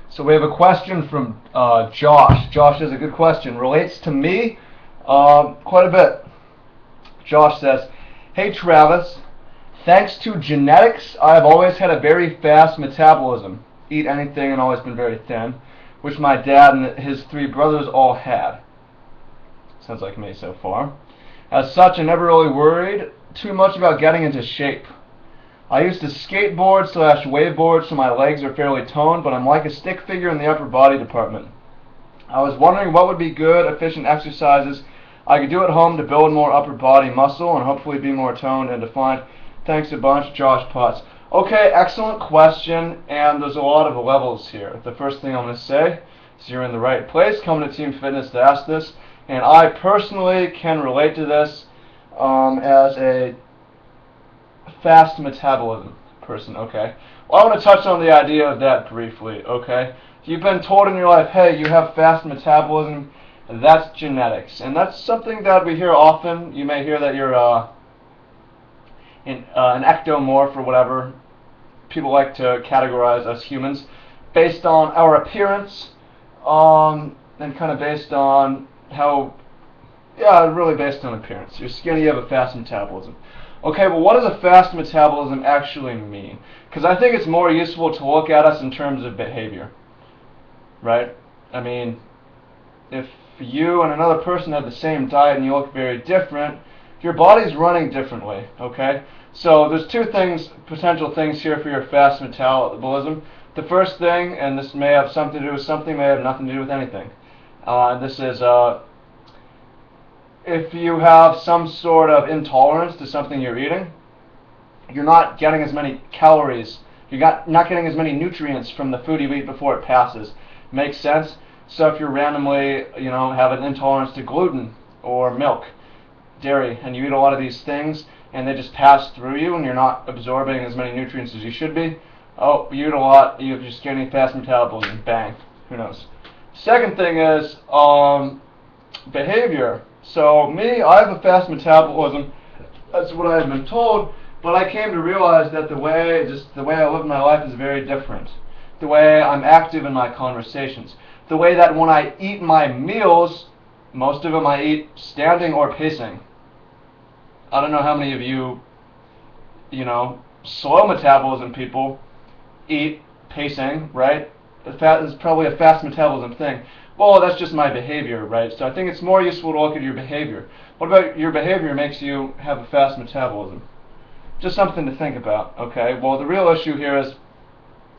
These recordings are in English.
So we have a question from Josh. Josh has a good question. Relates to me quite a bit. Josh says, "Hey Travis, thanks to genetics, I have always had a very fast metabolism. Eat anything and always been very thin, which my dad and his three brothers all had." Sounds like me so far. "As such, I never really worried too much about getting into shape. I used to skateboard slash waveboard, so my legs are fairly toned, but I'm like a stick figure in the upper body department. I was wondering what would be good, efficient exercises I could do at home to build more upper body muscle and hopefully be more toned and defined. Thanks a bunch, Josh Potts." Okay, excellent question, and there's a lot of levels here. The first thing I'm going to say is you're in the right place, coming to Team Fitness to ask this, and I personally can relate to this as a fast metabolism person, okay? Well, I want to touch on the idea of that briefly, okay? You've been told in your life, hey, you have fast metabolism, that's genetics. And that's something that we hear often. You may hear that you're an ectomorph or whatever. People like to categorize us humans based on our appearance and kind of based on how, yeah, really based on appearance. You're skinny, you have a fast metabolism. Okay, well, what does a fast metabolism actually mean? Because I think it's more useful to look at us in terms of behavior, right? I mean, if you and another person have the same diet and you look very different, your body's running differently, okay? So there's two things, potential things here for your fast metabolism. The first thing, and this may have something to do with something, may have nothing to do with anything. This is if you have some sort of intolerance to something you're eating, you're not getting as many calories, you're not getting as many nutrients from the food you eat before it passes. Makes sense? So if you're randomly, have an intolerance to gluten or milk, dairy, and you eat a lot of these things, and they just pass through you, and you're not absorbing as many nutrients as you should be, oh, you eat a lot, you're just getting fast metabolism, bang, who knows. Second thing is behavior. So me, I have a fast metabolism. That's what I've been told. But I came to realize that the way I live my life is very different. The way I'm active in my conversations. The way that when I eat my meals, most of them I eat standing or pacing. I don't know how many of you, slow metabolism people eat pacing, right? It's probably a fast metabolism thing. Well, that's just my behavior, right? So I think it's more useful to look at your behavior. What about your behavior makes you have a fast metabolism? Just something to think about, okay? Well, the real issue here is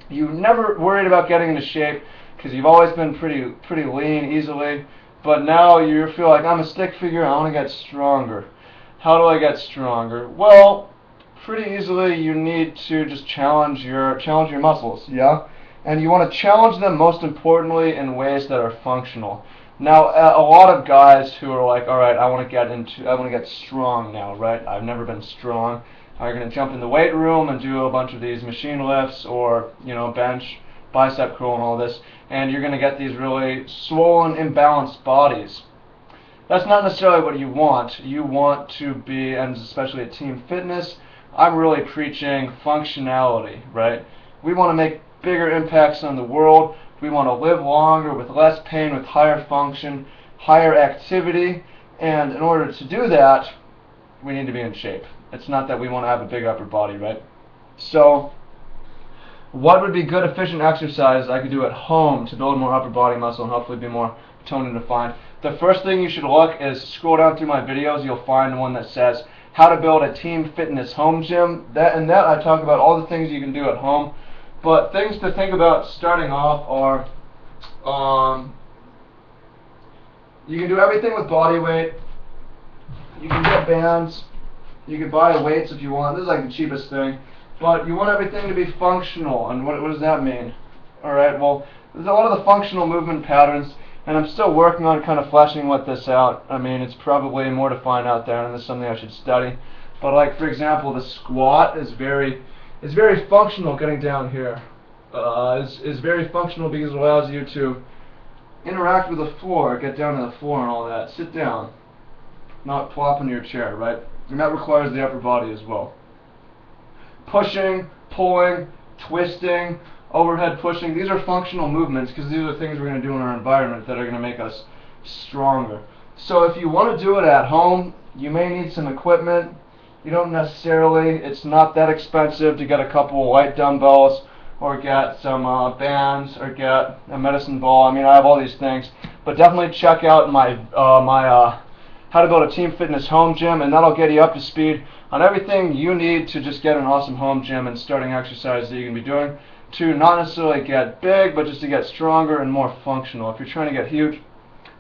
you never worried about getting into shape because you've always been pretty lean easily, but now you feel like I'm a stick figure, I want to get stronger. How do I get stronger? Well, pretty easily you need to just challenge your muscles, yeah? And you want to challenge them most importantly in ways that are functional. Now, a lot of guys who are like, all right, I want to get strong now, right? I've never been strong. Are going to jump in the weight room and do a bunch of these machine lifts or, bench, bicep curl and all this, and you're going to get these really swollen, imbalanced bodies. That's not necessarily what you want. You want to be, and especially at Team Fitness, I'm really preaching functionality, right? We want to make bigger impacts on the world. We want to live longer with less pain, with higher function, higher activity, and in order to do that, we need to be in shape. It's not that we want to have a big upper body, right? So, what would be good, efficient exercises I could do at home to build more upper body muscle and hopefully be more toned and defined? The first thing you should look is scroll down through my videos. You'll find one that says how to build a Team Fitness home gym. That I talk about all the things you can do at home. But things to think about starting off are you can do everything with body weight. You can get bands. You can buy weights if you want. This is like the cheapest thing. But you want everything to be functional. And what does that mean? Alright, well, there's a lot of the functional movement patterns, and I'm still working on kind of fleshing this out. I mean, it's probably more to find out there, and this is something I should study. But like, for example, the squat is very functional getting down here. Is very functional because it allows you to interact with the floor, get down to the floor and all that. Sit down, not plop in your chair, right? And that requires the upper body as well. Pushing, pulling, twisting, overhead pushing. These are functional movements because these are things we're going to do in our environment that are going to make us stronger. So if you want to do it at home, you may need some equipment. You don't necessarily, it's not that expensive to get a couple of light dumbbells or get some bands or get a medicine ball. I mean, I have all these things. But definitely check out my How to Build a Team Fitness Home Gym, and that'll get you up to speed on everything you need to just get an awesome home gym and starting exercise that you can be doing to not necessarily get big, but just to get stronger and more functional. If you're trying to get huge,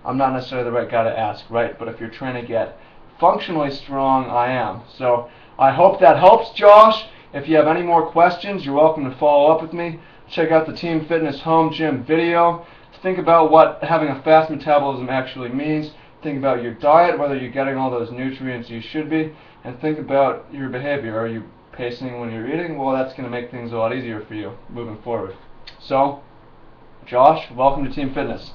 I'm not necessarily the right guy to ask, right? But if you're trying to get functionally strong, I am. So I hope that helps, Josh. If you have any more questions, you're welcome to follow up with me. Check out the Team Fitness Home Gym video. Think about what having a fast metabolism actually means. Think about your diet, whether you're getting all those nutrients you should be, and think about your behavior. Are you pacing when you're eating? Well, that's going to make things a lot easier for you moving forward. So, Josh, welcome to Team Fitness.